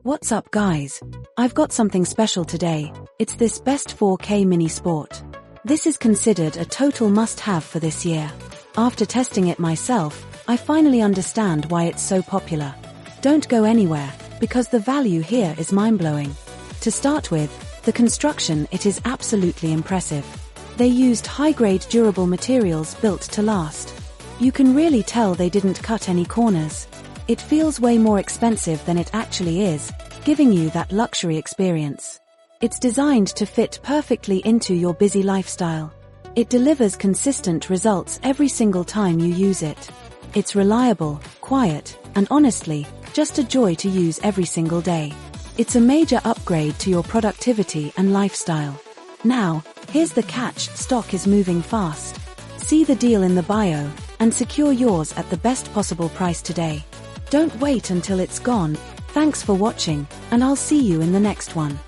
What's up guys? I've got something special today. It's this Best 4K Mini Sport. This is considered a total must-have for this year. After testing it myself, I finally understand why it's so popular. Don't go anywhere, because the value here is mind-blowing. To start with, the construction, it is absolutely impressive. They used high-grade durable materials built to last. You can really tell they didn't cut any corners. It feels way more expensive than it actually is, giving you that luxury experience. It's designed to fit perfectly into your busy lifestyle. It delivers consistent results every single time you use it. It's reliable, quiet, and honestly, just a joy to use every single day. It's a major upgrade to your productivity and lifestyle. Now, here's the catch: stock is moving fast. See the deal in the bio, and secure yours at the best possible price today. Don't wait until it's gone. Thanks for watching, and I'll see you in the next one.